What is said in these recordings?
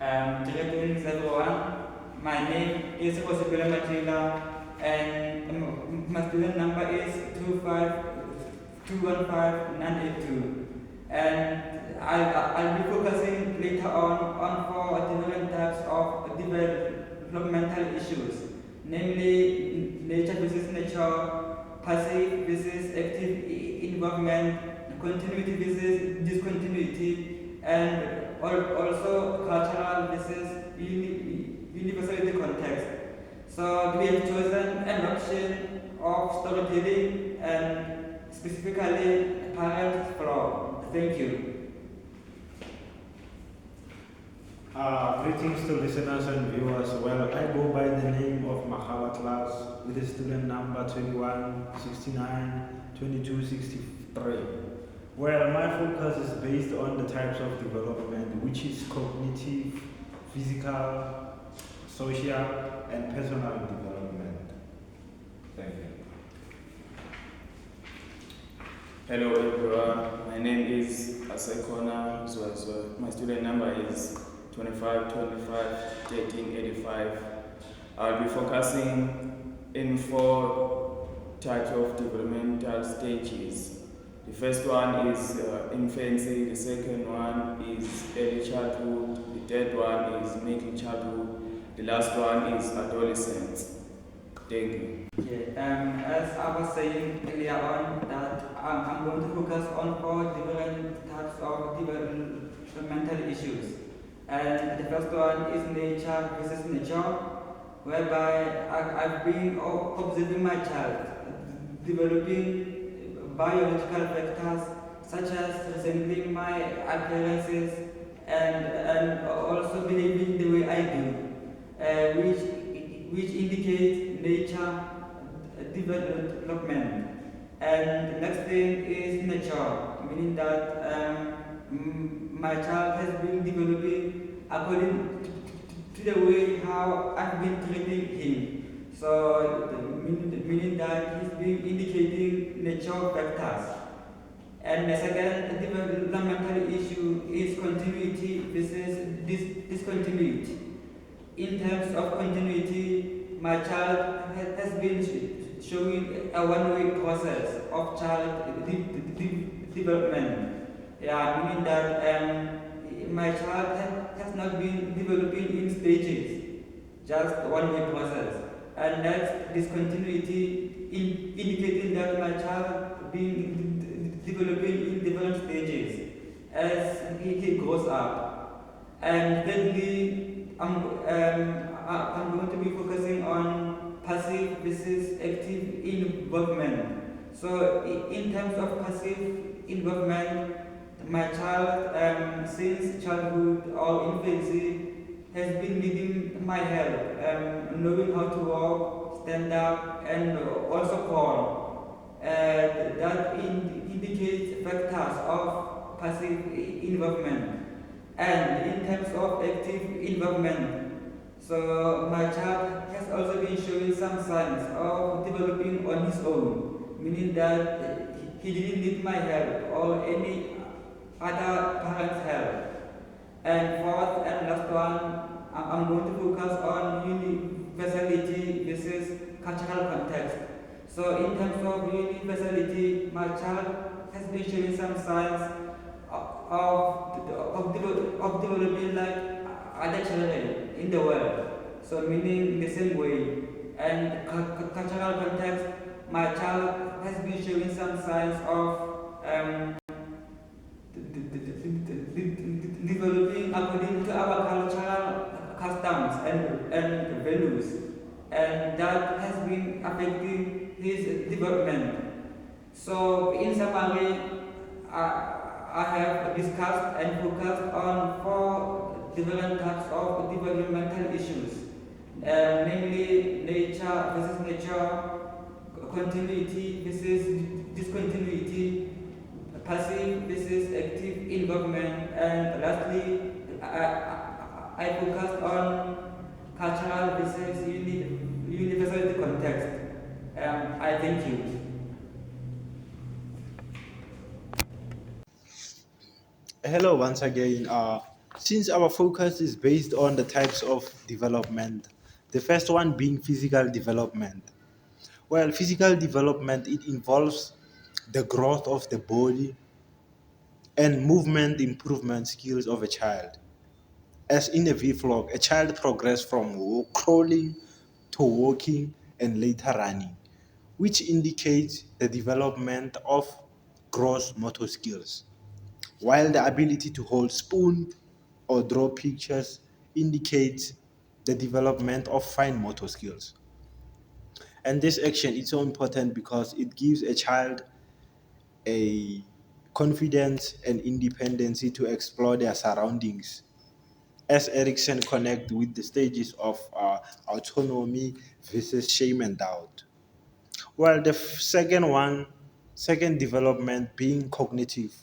Greetings everyone. My name is Protea and my student number is 25215 and I'll be focusing later on four different types of developmental issues, namely nature versus nature, passive versus active involvement, continuity versus discontinuity, and also cultural versus universality context. So we have chosen an option of storytelling and specifically parent flow. Thank you. Greetings to listeners and viewers. Well, I go by the name of Mahawa class with the student number 21692263. Well, my focus is based on the types of development, which is cognitive, physical, social, and personal development. Thank you. Hello everyone, my name is Asekona Zwazwa. My student number is 25251385. I'll be focusing in four types of developmental stages. The first one is infancy, the second one is early childhood, the third one is middle childhood, the last one is adolescence. Thank you. As I was saying earlier on, that I'm going to focus on four different types of developmental issues. And the first one is nature versus nature, whereby I've been observing my child developing biological factors such as resembling my appearances and also behaving the way I do, which indicates nature development. And the next thing is nature, meaning that my child has been developing according to the way how I've been treating him. So meaning that he's been indicating nature factors. And the second developmental issue is continuity versus discontinuity. In terms of continuity, my child has been showing a one-way process of child development. Yeah, meaning that my child has not been developing in stages, just one-way process. And next, discontinuity indicating that my child being developing in different stages as he grows up. And thirdly, I'm going to be focusing on passive versus active involvement. So in terms of passive involvement, my child since childhood or infancy has been needing my help, knowing how to walk, stand up, and also crawl. That indicates factors of passive involvement. And in terms of active involvement, so my child has also been showing some signs of developing on his own, meaning that he didn't need my help or any other parent's help. And fourth and last one, I'm going to focus on universality versus cultural context. So in terms of universality, my child has been showing some signs of developing like other children in the world. So meaning in the same way. And cultural context, my child has been showing some signs of developing according to our cultural customs and values, and that has been affecting his development. So in summary, I have discussed and focused on four different types of developmental issues, namely nature versus nature, continuity versus discontinuity, passive versus active involvement, and lastly, I focused on cultural versus universality context. I thank you. Hello once again. Since our focus is based on the types of development, the first one being physical development. Well, physical development, it involves the growth of the body and movement improvement skills of a child. As in a V-flog, a child progressed from crawling to walking and later running, which indicates the development of gross motor skills, while the ability to hold spoon or draw pictures indicates the development of fine motor skills. And this action is so important because it gives a child a confidence and independency to explore their surroundings. As Erickson connect with the stages of autonomy versus shame and doubt. Well, the second development being cognitive.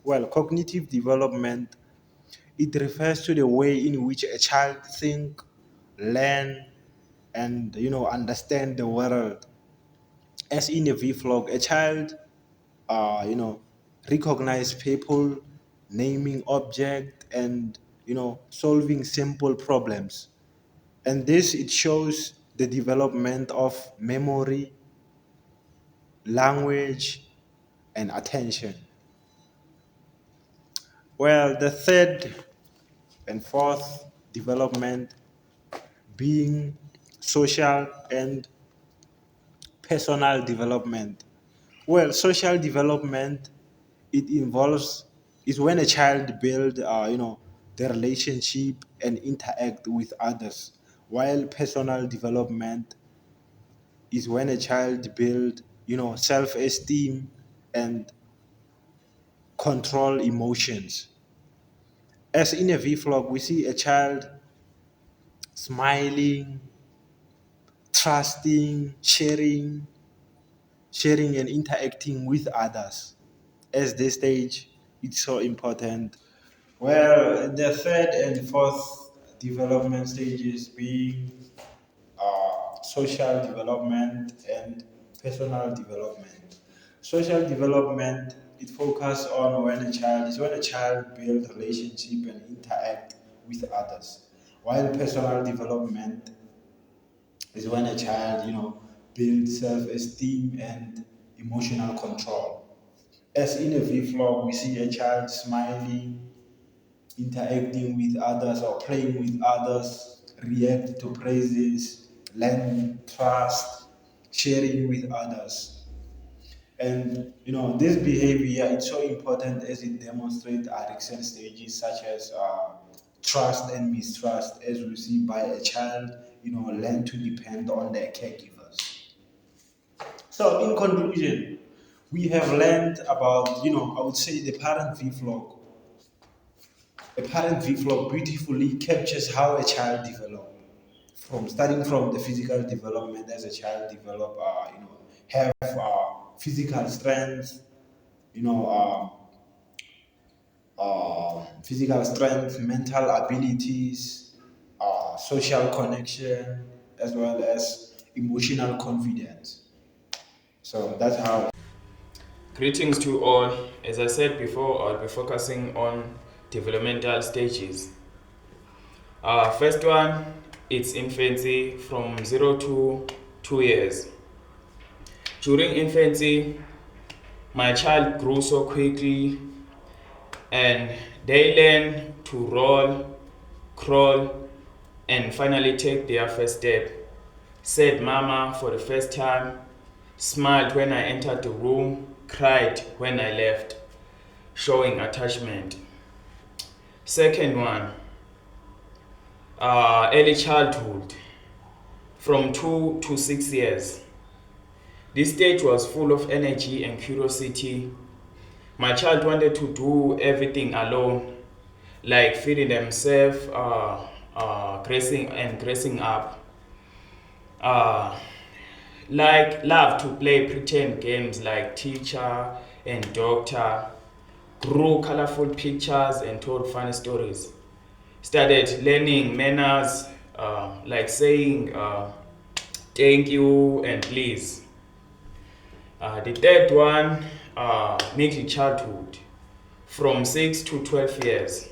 Well, cognitive development, it refers to the way in which a child think, learn, and understand the world. As in a vlog, a child, recognize people, naming object, and solving simple problems. And this it shows the development of memory, language, and attention. Well, the third and fourth development being social and personal development. Well, social development, it involves is when a child build the relationship and interact with others, while personal development is when a child build self-esteem and control emotions. As in a vlog, we see a child smiling, trusting, sharing and interacting with others. As this stage, it's so important. Well, the third and fourth development stages being social development and personal development. Social development, it focuses on when a child builds relationship and interact with others, while personal development is when a child builds self-esteem and emotional control. As in a vlog, we see a child smiling, interacting with others or playing with others, react to praises, learn trust, sharing with others. And this behavior is so important as it demonstrates addiction stages such as trust and mistrust, as we see by a child, learn to depend on their caregivers. So in conclusion, we have learned about, I would say the parent vlog. A parent vlog beautifully captures how a child develops, from starting from the physical development as a child develop, have physical strength, you know, physical strength, mental abilities, social connection, as well as emotional confidence. So that's how. Greetings to all. As I said before, I'll be focusing on developmental stages. First one, it's infancy from 0 to 2 years. During infancy, my child grew so quickly and they learn to roll, crawl, and finally take their first step. Said mama for the first time, smiled when I entered the room, cried when I left, showing attachment. Second one, early childhood from 2 to 6 years. This stage was full of energy and curiosity. My child wanted to do everything alone, like feeding themselves, dressing up. Uh, like love to play pretend games like teacher and doctor, drew colorful pictures and told funny stories. Started learning manners, like saying thank you and please. The third one, middle childhood, from 6 to 12 years.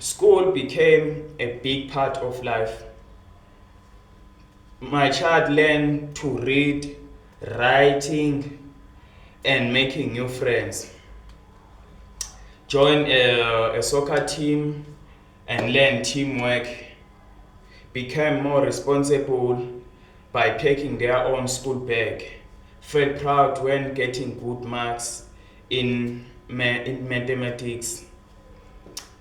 School became a big part of life. My child learned to read, writing, and making new friends. Joined a soccer team and learned teamwork. Became more responsible by packing their own school bag. Felt proud when getting good marks in mathematics.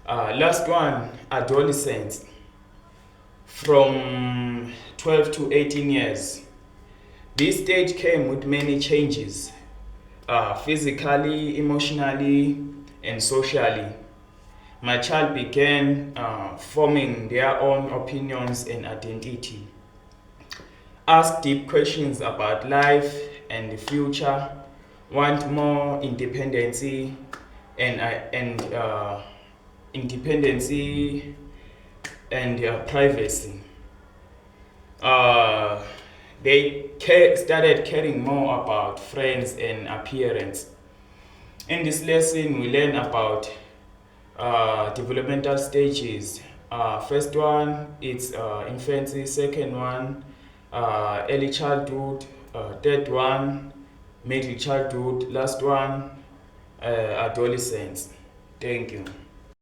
Last one, adolescents. From 12 to 18 years. This stage came with many changes, physically, emotionally, and socially. My child began forming their own opinions and identity. Ask deep questions about life and the future, want more independency and privacy. They started caring more about friends and appearance. In this lesson, we learn about developmental stages. First one, it's infancy. Second one, early childhood. Third one, middle childhood. Last one, adolescence. Thank you.